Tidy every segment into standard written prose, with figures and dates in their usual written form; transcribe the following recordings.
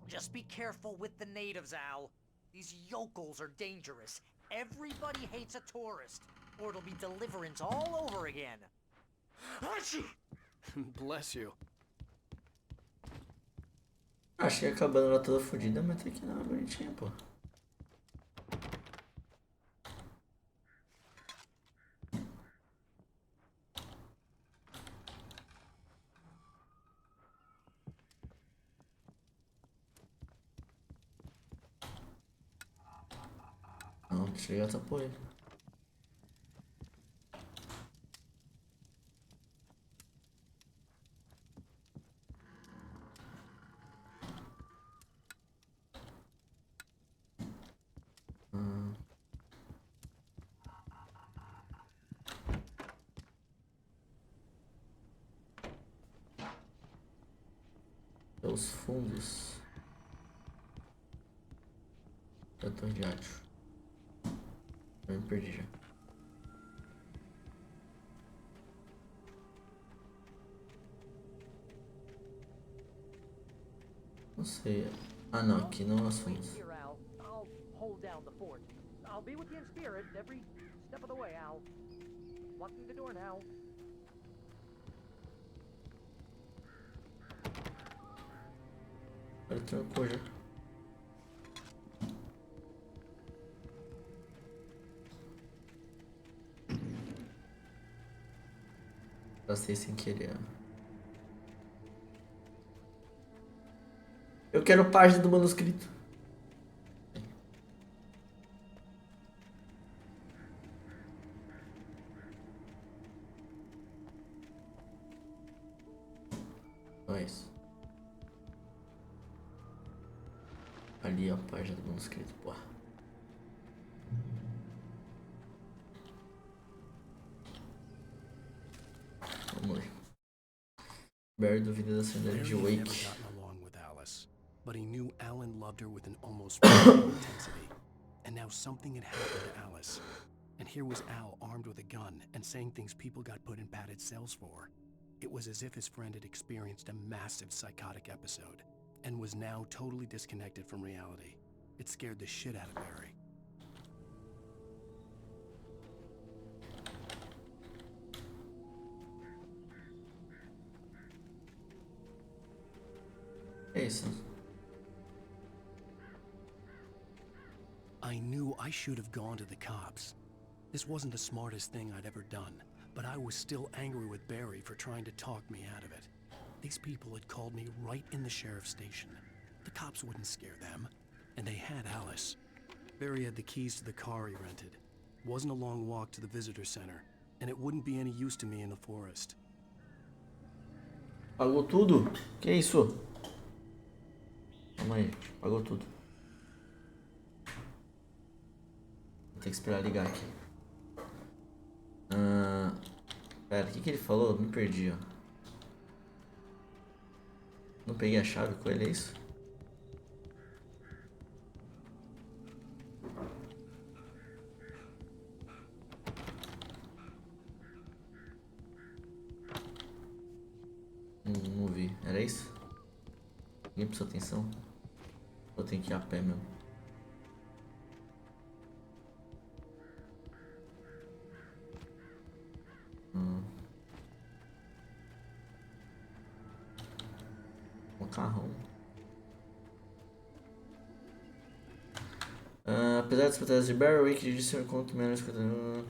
Just be careful with the natives, Al. These yokels are dangerous. Everybody hates a tourist, or it'll be deliverance all over again. Bless you. Achei que a cabana era toda fodida, mas até que não, é bonitinha, pô. Não, deixa eu ligar essa porra aí. Os fundos. Eu tô de ádio. Eu me perdi já. Não sei. Ah não, aqui não é os fundos. I'll hold down the fort. I'll be with you in spirit every step of the way, Al. Locking the door now. Ele trancou já. Passei sem querer. Eu quero página do manuscrito. Não é isso. Ali a página do manuscrito, porra. Vamos ler. Barry duvida da sanidade de Barry had Wake. never gotten along with Alice, but he knew Alan loved her with an almost brutal intensity. And now something had happened to Alice. And here was Al armed with a gun and saying things people got put in padded cells for. It was as if his friend had experienced a massive psychotic episode and was now totally disconnected from reality. It scared the shit out of Barry. É isso. I knew I should have gone to the cops. This wasn't the smartest thing I'd ever done, but I was still angry with Barry for trying to talk me out of it. These people had called me right in the sheriff's station. The cops wouldn't scare them, and they had Alice. Barry had the keys to the car he rented. It wasn't a long walk to the visitor center, and it wouldn't be any use to me in the forest. Pagou tudo? Que isso? Calma aí, pagou tudo. Vou ter que esperar ligar aqui. Pera, o que ele falou? Me perdi, ó. Não peguei a chave com ele, é isso? Não vi. Era isso? Ninguém prestou atenção? Eu tenho que ir a pé mesmo. Macarrão. Apesar das batalhas de Barry, Wake disse um encontro menos que...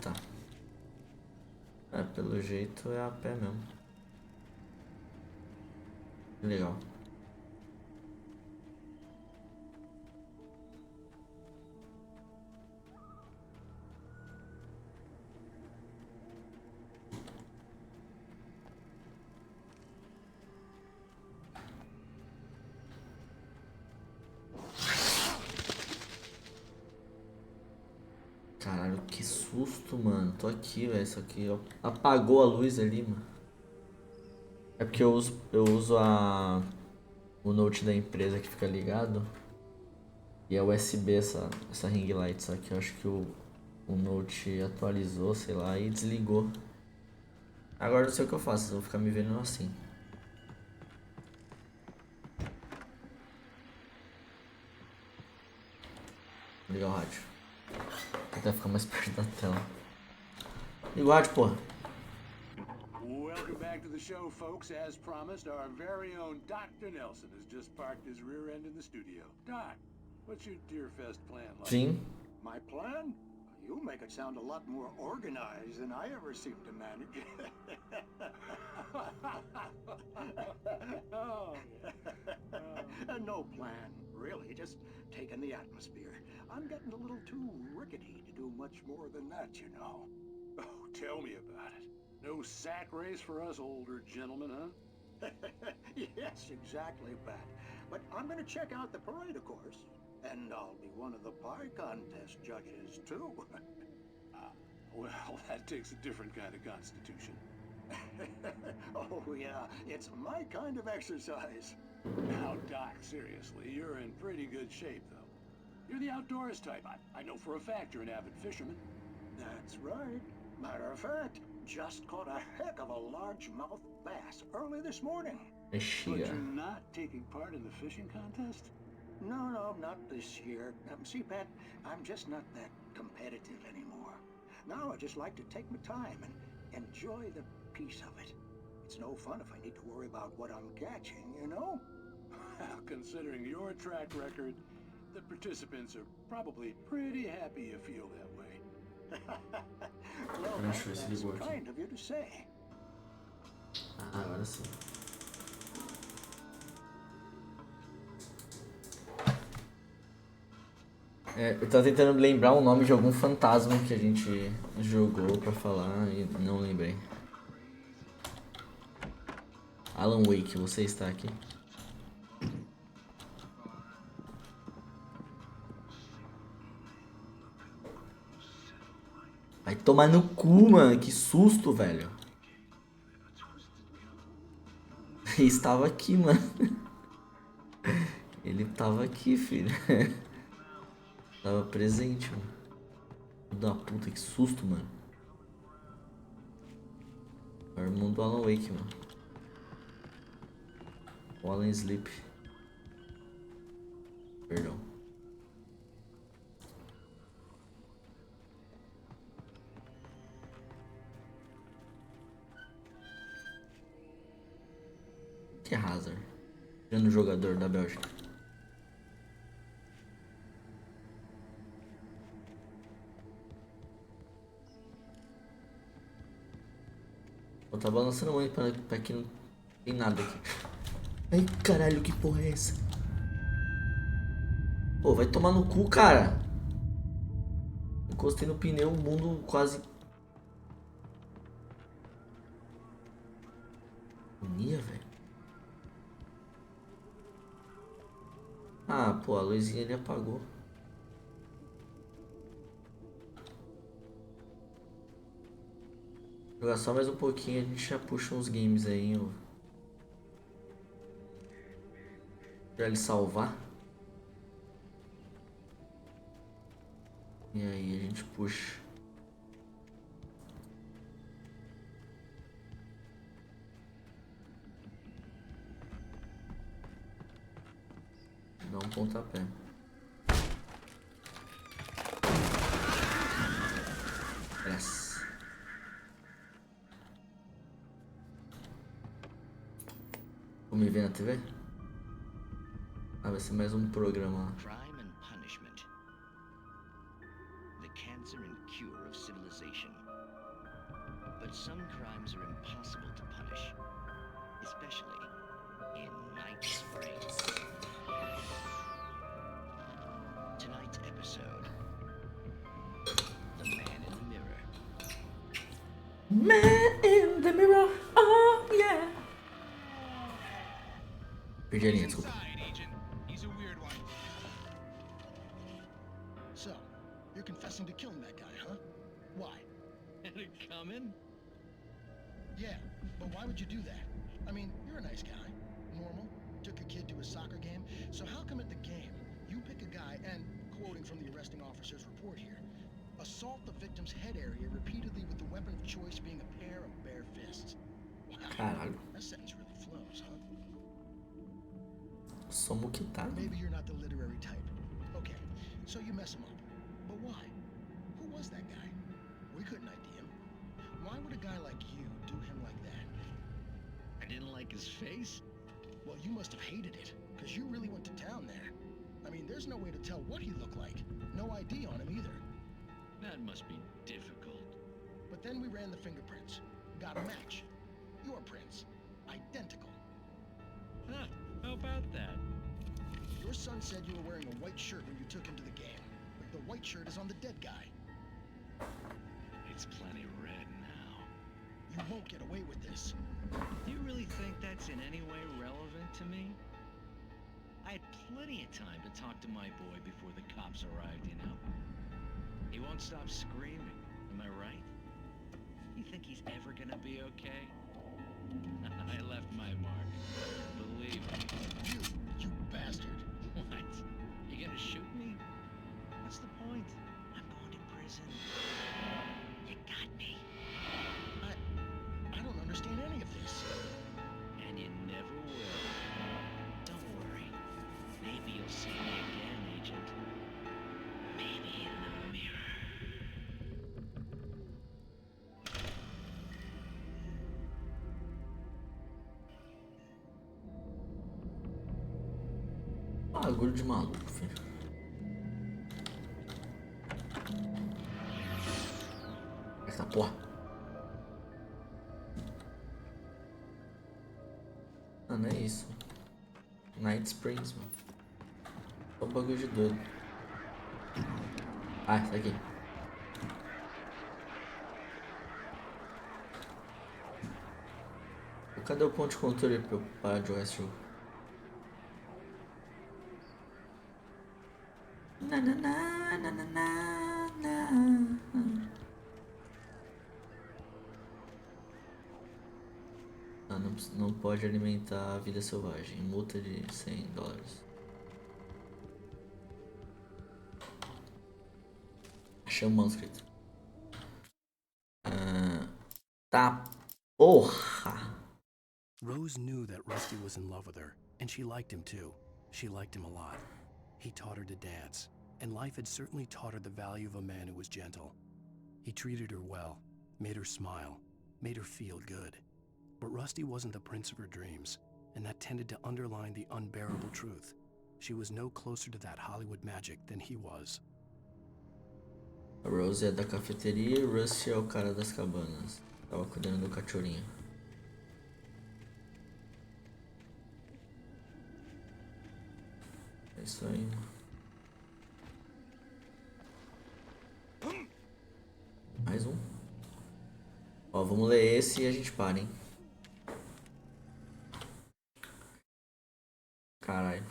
Tá. Pelo jeito é a pé mesmo. Legal. Caralho, que susto, mano. Tô aqui, velho. Isso aqui, ó. Apagou a luz ali, mano. É porque eu uso o Note da empresa que fica ligado. E é USB essa ring light. Só que eu acho que o Note atualizou, sei lá, e desligou. Agora não sei o que eu faço. Eu vou ficar me vendo assim. Ligar o rádio. Vou até ficar mais perto da tela. Liga o rádio, porra. Welcome back to the show, folks. As promised, our very own Dr. Nelson has just parked his rear end in the studio. Doc, what's your Deerfest plan like? Sim. My plan? You make it sound a lot more organized than I ever seem to manage. No plan, really. Just taking the atmosphere. I'm getting a little too rickety to do much more than that, you know. Oh, tell me about it. No sack race for us older gentlemen, huh? Yes, exactly, Pat. But I'm gonna check out the parade, of course. And I'll be one of the pie contest judges, too. Well, that takes a different kind of constitution. Oh, yeah, it's my kind of exercise. Now, Doc, seriously, you're in pretty good shape, though. You're the outdoors type. I know for a fact you're an avid fisherman. That's right. Matter of fact, just caught a heck of a largemouth bass early this morning. But you're not taking part in the fishing contest? No, not this year. See, Pat, I'm just not that competitive anymore. Now I just like to take my time and enjoy the peace of it. It's no fun if I need to worry about what I'm catching, you know? Well, considering your track record, the participants are probably pretty happy you feel that way. Well, that's kind of you to say. Agora sim. Eu tava tentando lembrar o nome de algum fantasma que a gente jogou pra falar e não lembrei. Alan Wake, você está aqui? Vai tomar no cu, mano. Que susto, velho. Ele estava aqui, mano. Ele tava aqui, filho. Tava presente, mano. Filho da puta, que susto, mano. É o irmão do Alan Wake, mano. O Alan Sleep. Perdão. Que é Hazard? Grande jogador da Bélgica. Eu tá balançando muito pra que não tem nada aqui. Ai, caralho, que porra é essa? Pô, vai tomar no cu, cara. Encostei no pneu, o mundo quase... Agonia, velho. Ah, pô, a luzinha ele apagou. Jogar só mais um pouquinho, a gente já puxa uns games aí, ó. Pra ele salvar. E aí a gente puxa. Dá um pontapé. Yes. Vou me ver na TV? Ah, vai ser mais um programa lá. Crime and punishment. The cancer and cure of civilization. But some crimes are impossible to punish, especially in Night Springs. Tonight's episode, The Man in the Mirror. Man in the mirror, oh yeah. Perdi a linha, desculpa. He's a weird one. So, you're confessing to killing that guy, huh? Why? Had it coming? Yeah, but why would you do that? I mean, you're a nice guy. Normal. Took a kid to a soccer game. So how come at the game, you pick a guy and, quoting from the arresting officer's report here, assault the victim's head area repeatedly with the weapon of choice being a pair of bare fists? Wow. Caralho. That sentence really flows, huh? Só muquitado. Maybe you're not the literary type. Okay, so you mess him up. why? Who was that guy? We couldn't ID him. Why would a guy like you do him like that? I didn't like his face? Well, you must have hated it, because you really went to town there. I mean, there's no way to tell what he looked like. No ID on him either. That must be difficult. But then we ran the fingerprints. Got a match. Your prints. Identical. Huh, how about that? Your son said you were wearing a white shirt when you took him to the game. But the white shirt is on the dead guy. It's plenty red now. You won't get away with this. Do you really think that's in any way relevant to me? I had plenty of time to talk to my boy before the cops arrived, you know? He won't stop screaming, am I right? You think he's ever gonna be okay? I left my mark. Believe me. You bastard. What? You gonna shoot me? What's the point? I'm going to prison. You got me. I don't understand any of this. And you never will. Don't worry. Maybe you'll see me again, Agent. Maybe in the mirror. Bagulho de maluco, filho. Essa porra. Ah, não é isso. Night Springs, mano. Só um bagulho de doido. Ah, isso aqui. Cadê o ponto de controle pra eu parar de jogar esse jogo? Na, na, na, na, na, na, na. Ah, não pode alimentar a vida selvagem. Multa de $100. Achei um manuscrito. Tá porra. Rose knew that Rusty was in love with her, and she liked him too. She liked him a lot. He taught her to dance, and life had certainly taught her the value of a man who was gentle. He treated her well, made her smile, made her feel good. But Rusty wasn't the prince of her dreams, and that tended to underline the unbearable truth. She was no closer to that Hollywood magic than he was. A Rose é da cafeteria e o Rusty é o cara das cabanas. Tava cuidando do cachorrinho. É isso aí, mano. Mais um. Ó, vamos ler esse e a gente para, hein. Caralho.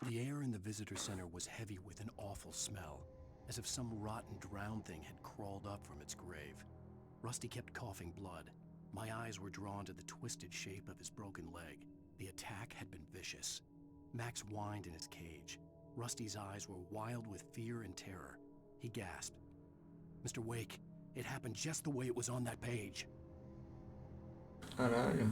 The air in the visitor center was heavy with an awful smell, as if some rotten drowned thing had crawled up from its grave. Rusty kept coughing blood. My eyes were drawn to the twisted shape of his broken leg. The attack had been vicious. Max whined in his cage. Rusty's eyes were wild with fear and terror. He gasped. Mr. Wake, it happened just the way it was on that page. Caralho.